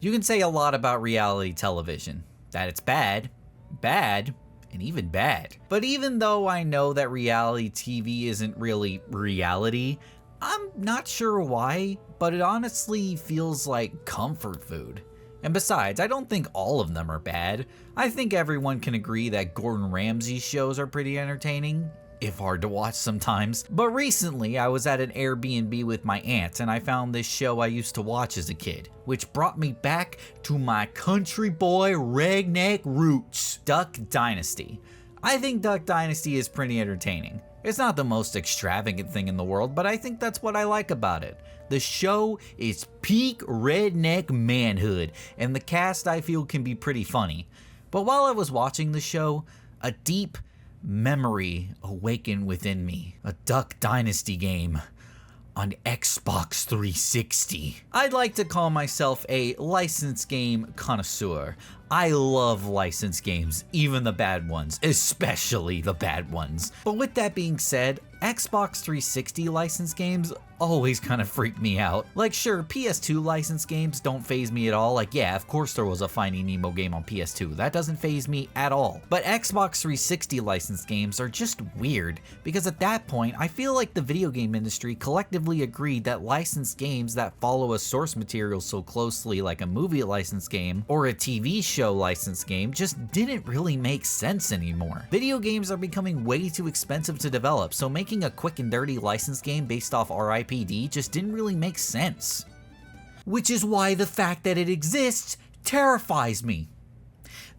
You can say a lot about reality television. That it's bad, and even bad. But even though I know that reality TV isn't really reality, I'm not sure why, but it honestly feels like comfort food. And besides, I don't think all of them are bad. I think everyone can agree that Gordon Ramsay's shows are pretty entertaining, if hard to watch sometimes. But recently, I was at an Airbnb with my aunt and I found this show I used to watch as a kid, which brought me back to my country boy redneck roots, Duck Dynasty. I think Duck Dynasty is pretty entertaining. It's not the most extravagant thing in the world, but I think that's what I like about it. The show is peak redneck manhood, and the cast I feel can be pretty funny. But while I was watching the show, a deep memory awakened within me. A Duck Dynasty game on Xbox 360. I'd like to call myself a licensed game connoisseur. I love licensed games, even the bad ones, especially the bad ones. But with that being said, Xbox 360 licensed games always kind of freak me out. Like sure, PS2 licensed games don't faze me at all. Like yeah, of course there was a Finding Nemo game on PS2. That doesn't faze me at all. But Xbox 360 licensed games are just weird, because at that point, I feel like the video game industry collectively agreed that licensed games that follow a source material so closely, like a movie licensed game or a TV show licensed game, just didn't really make sense anymore. Video games are becoming way too expensive to develop, so making a quick and dirty licensed game based off RIPD just didn't really make sense. Which is why the fact that it exists terrifies me.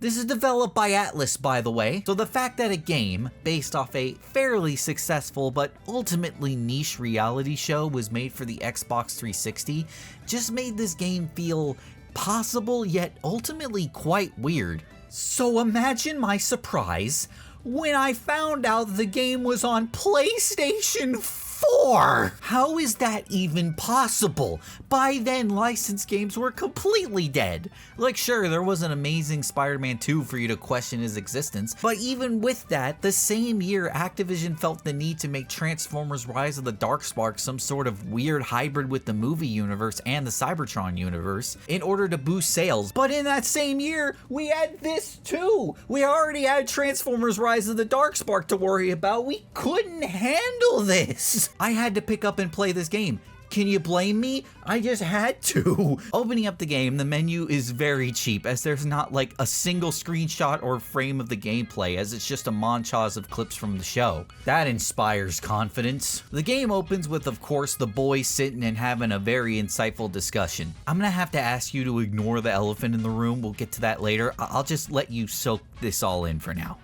This is developed by Atlas, by the way, so the fact that a game based off a fairly successful but ultimately niche reality show was made for the Xbox 360 just made this game feel possible yet ultimately quite weird. So imagine my surprise when I found out the game was on PlayStation 4! How is that even possible? By then, licensed games were completely dead. Like sure, there was an amazing Spider-Man 2 for you to question his existence, but even with that, the same year Activision felt the need to make Transformers Rise of the Darkspark some sort of weird hybrid with the movie universe and the Cybertron universe in order to boost sales. But in that same year, we had this too! We already had Transformers Rise of the Darkspark to worry about. We couldn't handle this! I had to pick up and play this game. Can you blame me? I just had to. Opening up the game, the menu is very cheap as there's not like a single screenshot or frame of the gameplay, as it's just a montage of clips from the show. That inspires confidence. The game opens with, of course, the boys sitting and having a very insightful discussion. I'm gonna have to ask you to ignore the elephant in the room. We'll get to that later. I'll just let you soak this all in for now.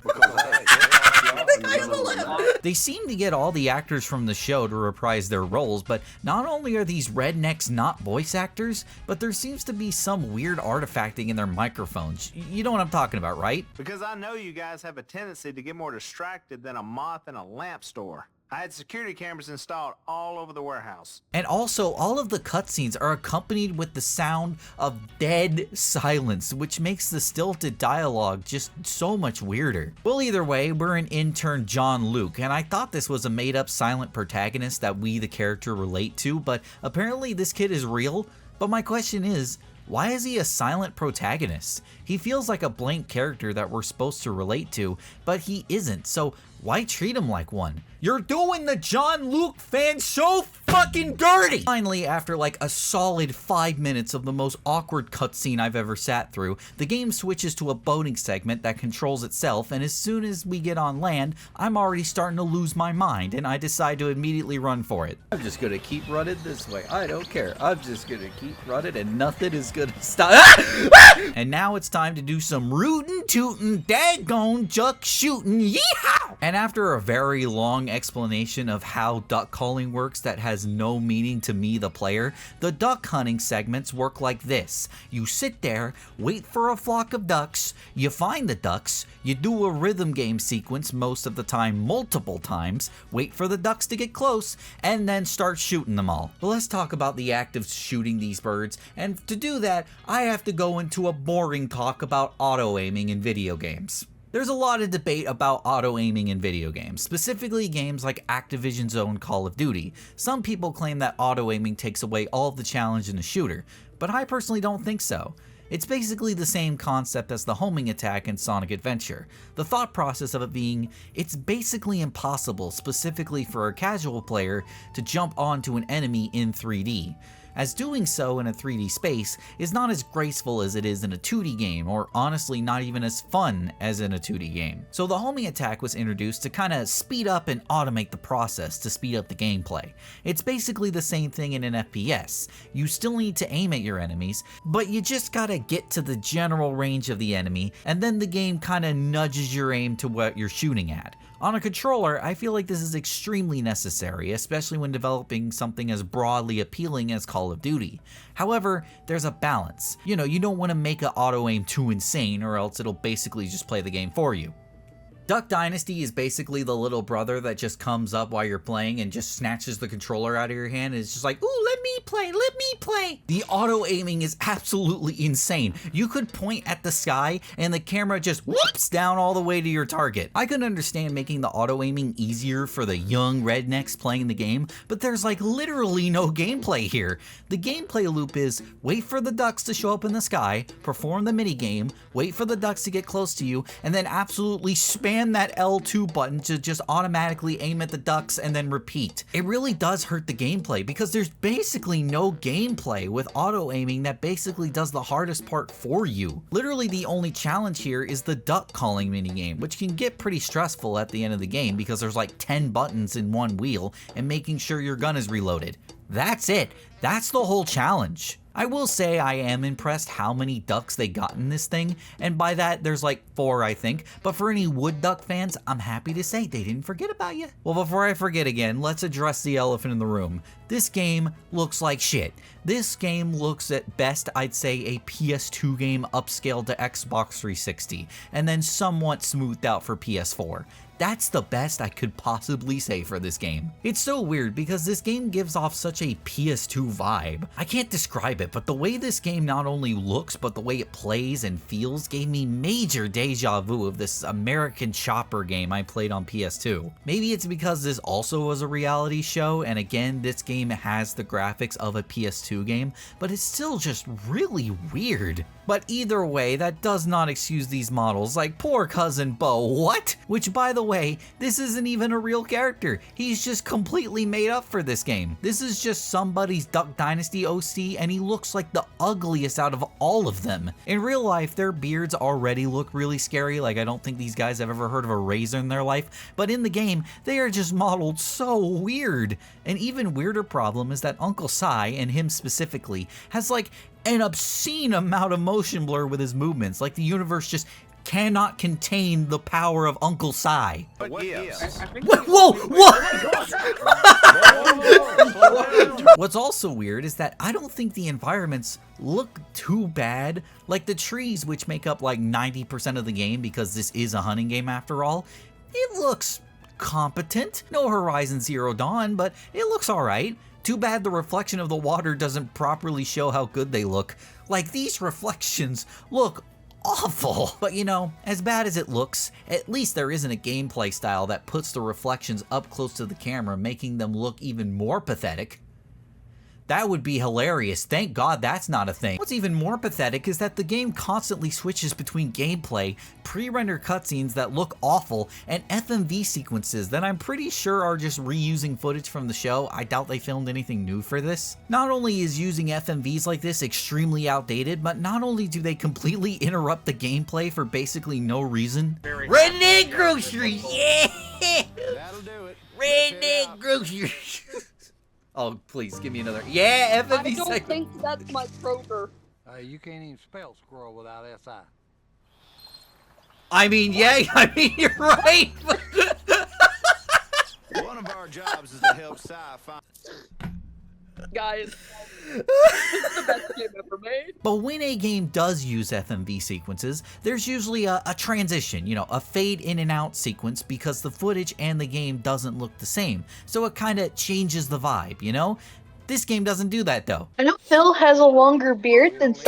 They seem to get all the actors from the show to reprise their roles, but not only are these rednecks not voice actors, but there seems to be some weird artifacting in their microphones. You know what I'm talking about, right? Because I know you guys have a tendency to get more distracted than a moth in a lamp store. I had security cameras installed all over the warehouse. And also, all of the cutscenes are accompanied with the sound of dead silence, which makes the stilted dialogue just so much weirder. Well, either way, we're an intern John Luke, and I thought this was a made-up silent protagonist that we, the character, relate to, but apparently this kid is real. But my question is, why is he a silent protagonist? He feels like a blank character that we're supposed to relate to, but he isn't, so why treat him like one? You're doing the John Luke fan so fucking dirty! Finally, after like a solid 5 minutes of the most awkward cutscene I've ever sat through, the game switches to a boating segment that controls itself, and as soon as we get on land, I'm already starting to lose my mind, and I decide to immediately run for it. I'm just gonna keep running this way. I don't care. I'm just gonna keep running, and nothing is gonna stop. And now it's time to do some rootin' tootin' daggone juck shootin', yeehaw! And after a very long explanation of how duck calling works that has no meaning to me, the player, the duck hunting segments work like this. You sit there, wait for a flock of ducks, you find the ducks, you do a rhythm game sequence, most of the time multiple times, wait for the ducks to get close, and then start shooting them all. But let's talk about the act of shooting these birds, and to do that, I have to go into a boring talk about auto-aiming in video games. There's a lot of debate about auto-aiming in video games, specifically games like Activision's own Call of Duty. Some people claim that auto-aiming takes away all of the challenge in a shooter, but I personally don't think so. It's basically the same concept as the homing attack in Sonic Adventure. The thought process of it being, it's basically impossible, specifically for a casual player, to jump onto an enemy in 3D, as doing so in a 3D space is not as graceful as it is in a 2D game, or honestly not even as fun as in a 2D game. So the homing attack was introduced to kind of speed up and automate the process to speed up the gameplay. It's basically the same thing in an FPS. You still need to aim at your enemies, but you just gotta get to the general range of the enemy, and then the game kind of nudges your aim to what you're shooting at. On a controller, I feel like this is extremely necessary, especially when developing something as broadly appealing as Call of Duty. However, there's a balance. You don't want to make an auto aim too insane, or else it'll basically just play the game for you. Duck Dynasty is basically the little brother that just comes up while you're playing and just snatches the controller out of your hand and is just like, ooh, let me play, let me play. The auto aiming is absolutely insane. You could point at the sky and the camera just whoops down all the way to your target. I could understand making the auto aiming easier for the young rednecks playing the game, but there's like literally no gameplay here. The gameplay loop is wait for the ducks to show up in the sky, perform the mini game, wait for the ducks to get close to you, and then absolutely spam that L2 button to just automatically aim at the ducks and then repeat. It really does hurt the gameplay because there's basically no gameplay with auto aiming that basically does the hardest part for you. Literally the only challenge here is the duck calling minigame, which can get pretty stressful at the end of the game because there's like 10 buttons in one wheel and making sure your gun is reloaded. That's it. That's the whole challenge. I will say I am impressed how many ducks they got in this thing, and by that there's like 4 I think, but for any wood duck fans, I'm happy to say they didn't forget about you. Well, before I forget again, let's address the elephant in the room. This game looks like shit. This game looks at best, I'd say, a PS2 game upscaled to Xbox 360, and then somewhat smoothed out for PS4. That's the best I could possibly say for this game. It's so weird because this game gives off such a PS2 vibe. I can't describe it, but the way this game not only looks, but the way it plays and feels gave me major deja vu of this American Chopper game I played on PS2. Maybe it's because this also was a reality show, and again, this game has the graphics of a PS2 game, but it's still just really weird. But either way, that does not excuse these models, like poor Cousin Bo, what? Which, by the way, this isn't even a real character. He's just completely made up for this game. This is just somebody's Duck Dynasty OC, and he looks like the ugliest out of all of them. In real life, their beards already look really scary, like I don't think these guys have ever heard of a razor in their life, but in the game, they are just modeled so weird. An even weirder problem is that Uncle Si, and him specifically, has like an obscene amount of motion blur with his movements, like the universe just cannot contain the power of Uncle Si. What gives? Whoa! What's also weird is that I don't think the environments look too bad. Like the trees, which make up like 90% of the game because this is a hunting game after all, it looks competent. No Horizon Zero Dawn, but it looks alright. Too bad the reflection of the water doesn't properly show how good they look. Like, these reflections look awful. But as bad as it looks, at least there isn't a gameplay style that puts the reflections up close to the camera, making them look even more pathetic. That would be hilarious. Thank God that's not a thing. What's even more pathetic is that the game constantly switches between gameplay, pre-rendered cutscenes that look awful, and FMV sequences that I'm pretty sure are just reusing footage from the show. I doubt they filmed anything new for this. Not only is using FMVs like this extremely outdated, but not only do they completely interrupt the gameplay for basically no reason. Redneck groceries, yeah! That'll do it. Redneck groceries. Oh, please, give me another. Yeah, FMV I don't segment. think that's my Kroger. You can't even spell squirrel without SI. I mean, yeah, you're right. One of our jobs is to help Si find... Guys, this is the best game ever made. But when a game does use FMV sequences, there's usually a transition, a fade in and out sequence because the footage and the game doesn't look the same. So it kind of changes the vibe, This game doesn't do that though. I know Phil has a longer beard than Si.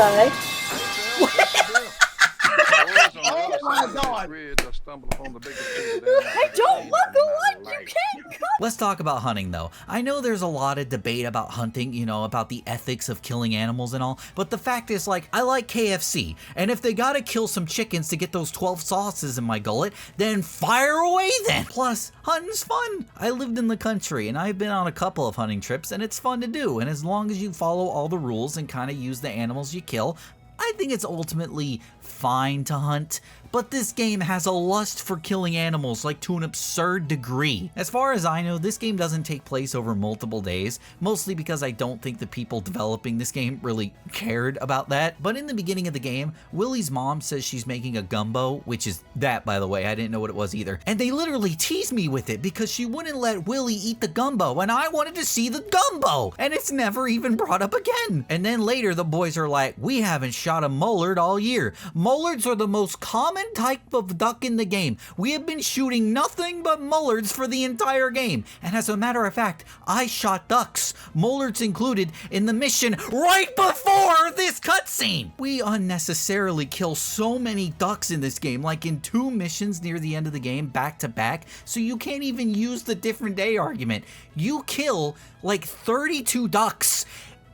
Oh my God. Ridge, I stumbled upon the biggest beaver down I don't look alike. You can't come. Let's talk about hunting though. I know there's a lot of debate about hunting, you know, about the ethics of killing animals and all, but the fact is, like, I like KFC, and if they gotta kill some chickens to get those 12 sauces in my gullet, then fire away then. Plus, hunting's fun. I lived in the country, and I've been on a couple of hunting trips, and it's fun to do, and as long as you follow all the rules and kind of use the animals you kill, I think it's ultimately fine to hunt. But this game has a lust for killing animals, like to an absurd degree. As far as I know, this game doesn't take place over multiple days, mostly because I don't think the people developing this game really cared about that. But in the beginning of the game, Willie's mom says she's making a gumbo, which is that, by the way, I didn't know what it was either. And they literally teased me with it because she wouldn't let Willie eat the gumbo, and I wanted to see the gumbo, and it's never even brought up again. And then later, the boys are like, we haven't shot a mullard all year. Mullards are the most common type of duck in the game. We have been shooting nothing but mullards for the entire game. And as a matter of fact, I shot ducks, mullards included, in the mission right before this cutscene. We unnecessarily kill so many ducks in this game, like in 2 missions near the end of the game, back to back, so you can't even use the different day argument. You kill like 32 ducks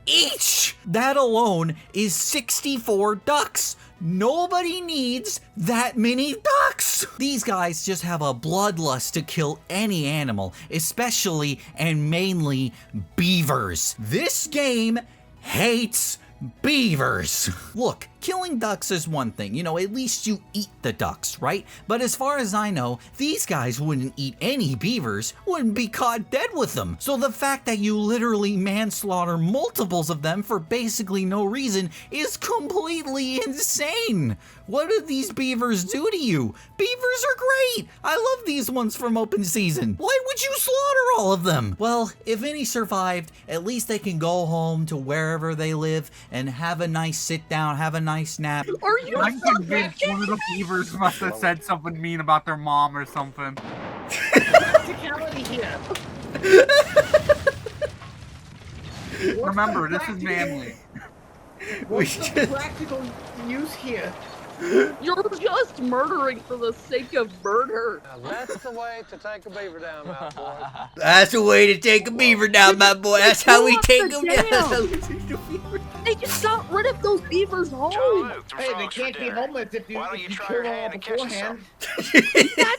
each. That alone is 64 ducks. Nobody needs that many ducks. These guys just have a bloodlust to kill any animal, especially and mainly beavers. This game hates beavers. Look, killing ducks is one thing, you know, at least you eat the ducks, right? But as far as I know, these guys wouldn't eat any beavers, wouldn't be caught dead with them. So the fact that you literally manslaughter multiples of them for basically no reason is completely insane. What do these beavers do to you? Beavers are great. I love these ones from open season. Why would you slaughter all of them? Well, if any survived, at least they can go home to wherever they live and have a nice sit down, have a nice nap. Are you I'm fucking convinced one of the beavers must have said something mean about their mom or something. Practicality here. Remember, this is manly. What's the practical use here? You're just murdering for the sake of murder. Now that's the way to take a beaver down, my boy. That's the way to take a beaver down, my boy. That's how we take them down. That's how we take the beaver. They just got rid of those beavers home. Hey, they can't be homeless if you kill them all beforehand.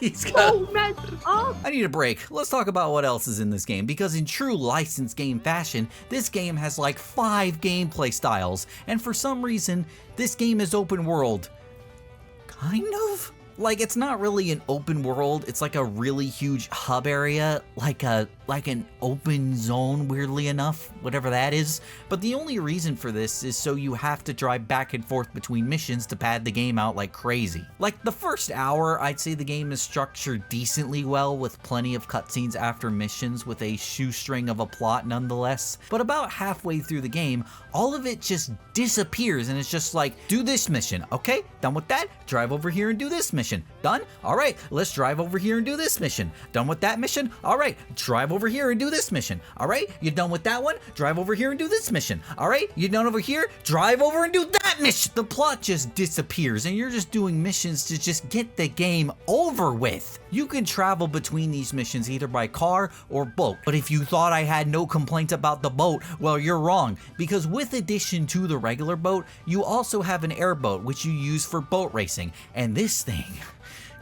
He's So messed up. I need a break. Let's talk about what else is in this game, because in true licensed game fashion, this game has like 5 gameplay styles, and for some reason, this game is open world. Kind of? Like, it's not really an open world, it's like a really huge hub area, like an open zone, weirdly enough, whatever that is. But the only reason for this is so you have to drive back and forth between missions to pad the game out like crazy. Like, the first hour, I'd say the game is structured decently well, with plenty of cutscenes after missions with a shoestring of a plot nonetheless. But about halfway through the game, all of it just disappears, and it's just like, do this mission, okay, done with that, drive over here and do this mission, done, all right, let's drive over here and do this mission, done with that mission, all right, drive over here and do this mission, all right, you're done with that one, drive over here and do this mission, all right, you're done over here, drive over and do that mission. The plot just disappears, and you're just doing missions to just get the game over with. You can travel between these missions either by car or boat, but if you thought I had no complaints about the boat, well, you're wrong, because with addition to the regular boat, you also have an airboat which you use for boat racing, and this thing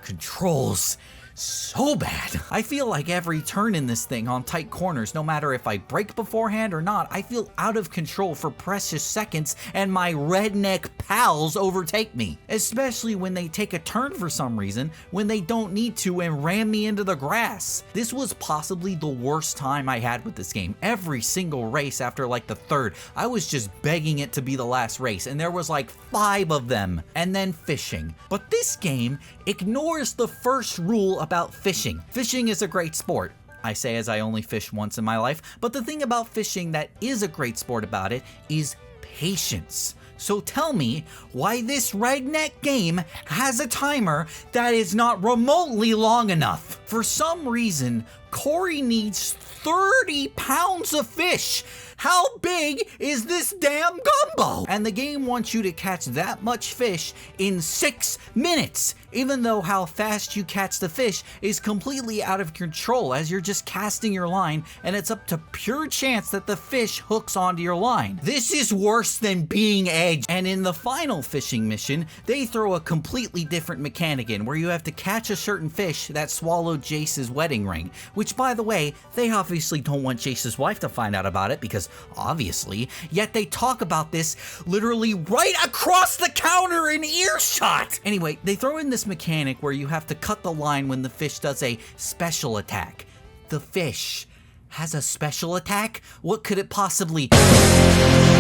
controls so bad. I feel like every turn in this thing on tight corners, no matter if I brake beforehand or not, I feel out of control for precious seconds, and my redneck pals overtake me. Especially when they take a turn for some reason, when they don't need to, and ram me into the grass. This was possibly the worst time I had with this game. Every single race after like the 3rd, I was just begging it to be the last race, and there was like 5 of them. And then fishing. But this game ignores the first rule about fishing. Fishing is a great sport. I say as I only fished once in my life, but the thing about fishing that is a great sport about it is patience. So tell me why this redneck game has a timer that is not remotely long enough. For some reason, Corey needs 30 pounds of fish. How big is this damn gumbo? And the game wants you to catch that much fish in 6 minutes, even though how fast you catch the fish is completely out of control as you're just casting your line and it's up to pure chance that the fish hooks onto your line. This is worse than being edged. And in the final fishing mission, they throw a completely different mechanic in where you have to catch a certain fish that swallowed Jace's wedding ring, which by the way, they obviously don't want Jace's wife to find out about it because obviously, yet they talk about this literally right across the counter in earshot. Anyway, they throw in this mechanic where you have to cut the line when the fish does a special attack. The fish has a special attack? What could it possibly do?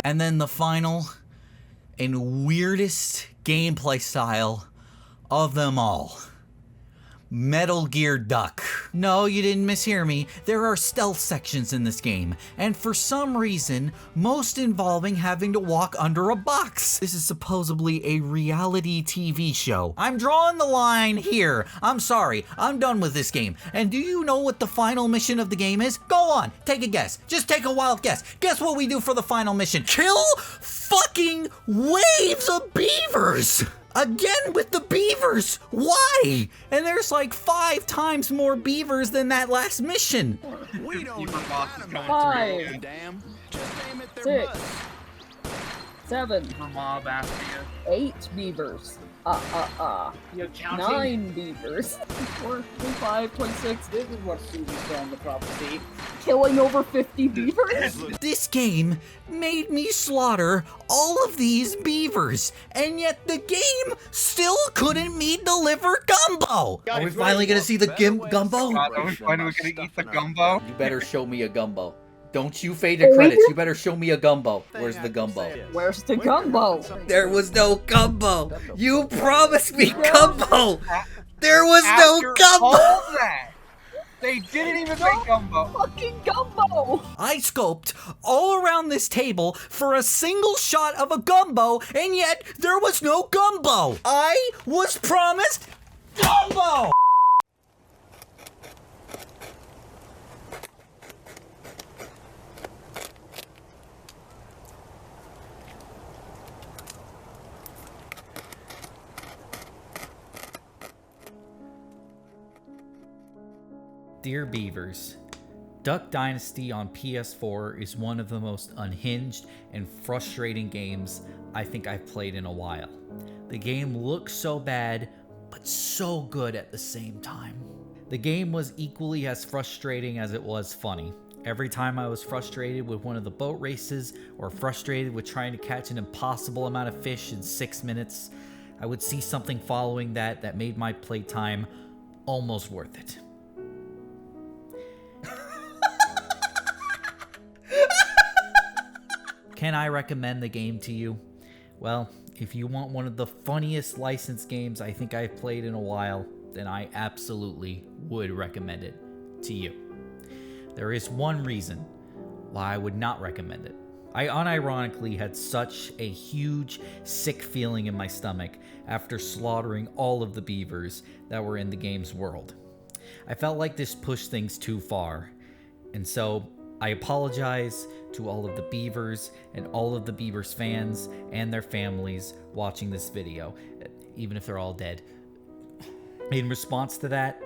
And then the final and weirdest gameplay style of them all. Metal Gear Duck. No, you didn't mishear me. There are stealth sections in this game, and for some reason, most involving having to walk under a box. This is supposedly a reality TV show. I'm drawing the line here. I'm sorry, I'm done with this game. And do you know what the final mission of the game is? Go on, take a guess. Just take a wild guess. Guess what we do for the final mission? Kill fucking waves of beavers! Again with the beavers! Why? And there's like 5 times more beavers than that last mission. We don't Beaver boss is coming 5, damn. Just aim at their 6, butts. 7, for Mob Astia. 8 beavers. You're counting? 9 beavers. 4, 5, 26. This is what Susan's trying to prophecy. Killing over 50 beavers? This game made me slaughter all of these beavers, and yet the game still couldn't me deliver gumbo. Are we finally gonna see the gumbo? God, are we finally gonna eat the gumbo? You better show me a gumbo. Don't you fade to credits. You better show me a gumbo. Where's the gumbo? Where's the gumbo? There was no gumbo. You promised me gumbo. There was no After gumbo. all that, they didn't even make gumbo. Fucking gumbo! I scoped all around this table for a single shot of a gumbo, and yet there was no gumbo. I was promised gumbo. Dear Beavers, Duck Dynasty on PS4 is one of the most unhinged and frustrating games I think I've played in a while. The game looks so bad, but so good at the same time. The game was equally as frustrating as it was funny. Every time I was frustrated with one of the boat races or frustrated with trying to catch an impossible amount of fish in 6 minutes, I would see something following that made my playtime almost worth it. Can I recommend the game to you? Well, if you want one of the funniest licensed games I think I've played in a while, then I absolutely would recommend it to you. There is one reason why I would not recommend it. I unironically had such a huge, sick feeling in my stomach after slaughtering all of the beavers that were in the game's world. I felt like this pushed things too far, and so I apologize to all of the beavers and all of the beavers fans and their families watching this video, even if they're all dead. In response to that,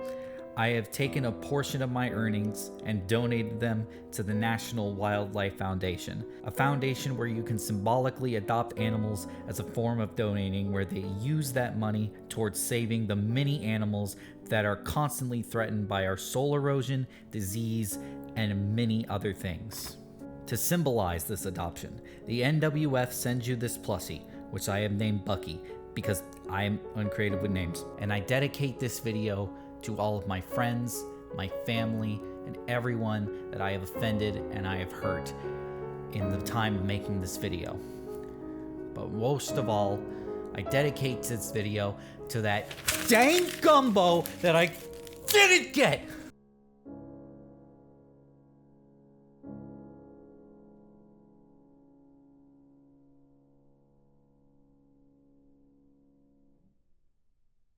I have taken a portion of my earnings and donated them to the National Wildlife Foundation, a foundation where you can symbolically adopt animals as a form of donating, where they use that money towards saving the many animals that are constantly threatened by our soil erosion, disease, and many other things. To symbolize this adoption, the NWF sends you this plushie, which I have named Bucky because I am uncreative with names. And I dedicate this video to all of my friends, my family, and everyone that I have offended and I have hurt in the time of making this video. But most of all, I dedicate this video to that dang gumbo that I didn't get.